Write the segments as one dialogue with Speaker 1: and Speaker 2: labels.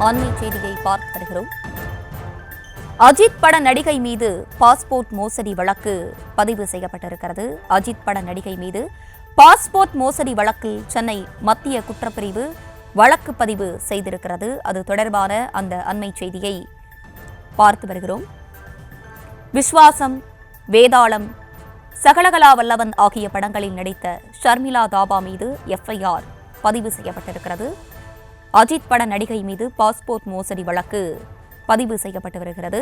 Speaker 1: ஆன்மீக செய்தியை பார்த்து வருகிறோம். அஜித் பட நடிகை மீது பாஸ்போர்ட் மோசடி வழக்கு பதிவு செய்யப்பட்டிருக்கிறது. அஜித் பட நடிகை மீது பாஸ்போர்ட் மோசடி வழக்கில் சென்னை மத்திய குற்றப்பிரிவு வழக்கு பதிவு செய்திருக்கிறது. அது தொடர்பான அந்த அண்மை செய்தியை பார்த்து வருகிறோம். விஸ்வாசம், வேதாளம், சகலகலா வல்லவன் ஆகிய படங்களில் நடித்த ஷர்மிளா தாபா மீது எஃப்ஐஆர் பதிவு செய்யப்பட்டிருக்கிறது. அஜித் பட நடிகை மீது பாஸ்போர்ட் மோசடி வழக்கு பதிவு செய்யப்பட்டு வருகிறது.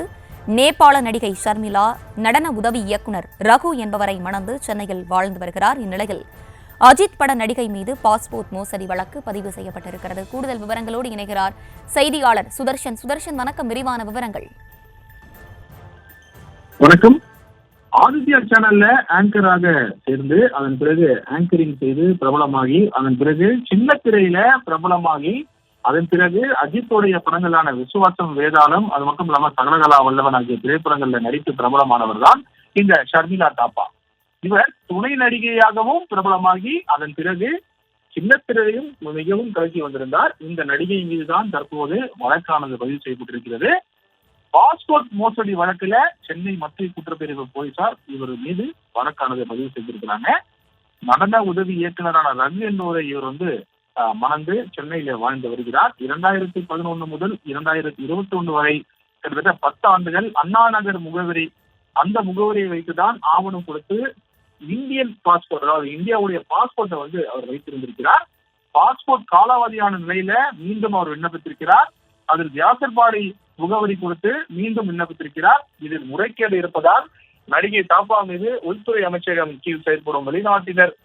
Speaker 1: நேபாள நடிகை ஷர்மிளா நடன உதவி இயக்குநர் ரகு என்பவரை மணந்து சென்னையில் வாழ்ந்து வருகிறார். இந்நிலையில் அஜித் பட நடிகை மீது பாஸ்போர்ட் மோசடி வழக்கு பதிவு செய்யப்பட்டிருக்கிறது. கூடுதல் விவரங்களோடு இணைகிறார் செய்தியாளர் சுதர்ஷன். சுதர்ஷன், வணக்கம். விரிவான விவரங்கள்.
Speaker 2: வணக்கம். ஆதித்யா சேனல்ல ஆங்கராக சேர்ந்து அதன் பிறகு ஆங்கரிங் செய்து பிரபலமாகி அதன் பிறகு சின்ன திரையில பிரபலமாகி அதன் பிறகு அஜித்தோடைய படங்களான விசுவாசம், வேதாளம், அது மட்டும் இல்லாம சகலகலா வல்லவன் ஆகிய திரைப்படங்கள்ல நடித்து பிரபலமானவர் தான் இந்த ஷர்மிளா தாபா. இவர் துணை நடிகையாகவும் பிரபலமாகி அதன் பிறகு சின்ன திரையிலும் மிகவும் கலக்கி வந்திருந்தார். இந்த நடிகை மீதுதான் தற்போது வழக்கானது பதிவு செய்யப்பட்டிருக்கிறது. பாஸ்போர்ட் மோசடி வழக்குல சென்னை மத்திய குற்றப்பிரிவு போலீசார் இவர் மீது வழக்கானதை பதிவு செய்திருக்கிறாங்க. நடன உதவி இயக்குநரான ரகு என்பவரை இவர் மணந்து சென்னையில வாழ்ந்து வருகிறார். 2011 முதல் 2021 வரை கிட்டத்தட்ட 10 ஆண்டுகள் அண்ணா நகர் முகவரி, அந்த முகவரியை வைத்துதான் ஆவணம் கொடுத்து இந்தியன் பாஸ்போர்ட், அதாவது இந்தியாவுடைய பாஸ்போர்ட்டை அவர் வைத்திருந்திருக்கிறார். பாஸ்போர்ட் காலாவதியான நிலையில மீண்டும் அவர் விண்ணப்பித்திருக்கிறார். அதில் வியாசர்பாடி முகவரி கொடுத்து மீண்டும் விண்ணப்பித்திருக்கிறார். இதில் முறைகேடு இருப்பதால் நடிகை தாபா மீது உள்துறை அமைச்சகம் கீழ் செயல்படும் வெளிநாட்டினர்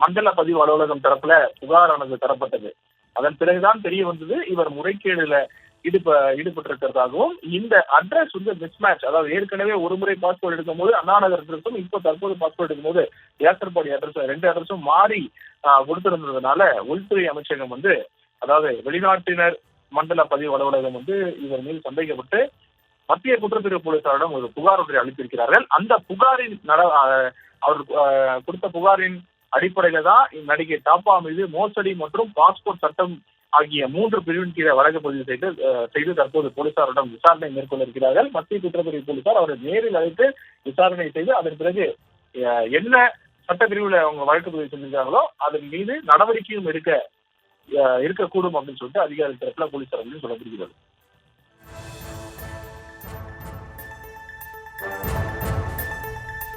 Speaker 2: மண்டல பதிவு அலுவலகம் தரப்புல புகாரானது தரப்பட்டது. அதன் பிறகுதான் தெரிய வந்தது இவர் முறைகேடுல ஈடுபட்டிருக்கிறதாகவும், இந்த அட்ரஸ் மிஸ்மேட்ச், அதாவது ஏற்கனவே ஒரு முறை பாஸ்போர்ட் எடுக்கும் போது அண்ணா நகர் அட்ரஸும் இப்போ தற்போது பாஸ்போர்ட் எடுக்கும் போது வியாசர்பாடி அட்ரஸ், 2 அட்ரஸும் மாறி கொடுத்திருந்ததுனால உள்துறை அமைச்சகம் அதாவது வெளிநாட்டினர் மண்டல பதிவு அலுவலகம் இவர் மீது சந்தேகப்பட்டு மத்திய குற்றப்பிரிவு போலீசாரிடம் ஒரு புகார் ஒன்றை அளித்திருக்கிறார்கள். அந்த புகாரின் அவர் கொடுத்த புகாரின் அடிப்படையில தான் நடிகை தாபா மீது மோசடி மற்றும் பாஸ்போர்ட் சட்டம் ஆகிய 3 பிரிவின் கீழே வழக்கு பதிவு செய்து தற்போது போலீசாரிடம் விசாரணை மேற்கொள்ள இருக்கிறார்கள். மத்திய குற்றப்பிரிவு போலீசார் அவரை நேரில் அழைத்து விசாரணை செய்து அதன் பிறகு என்ன சட்டப்பிரிவுல அவங்க வழக்கு பதிவு செஞ்சிருக்காங்களோ அதன் மீது நடவடிக்கையும் இருக்கக்கூடும் அப்படின்னு சொல்லிட்டு அதிகாரி தரப்புல போலீசார் சொல்லப்படுகிறது.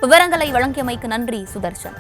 Speaker 1: விவரங்களை வழங்கியமைக்கு நன்றி சுதர்ஷன்.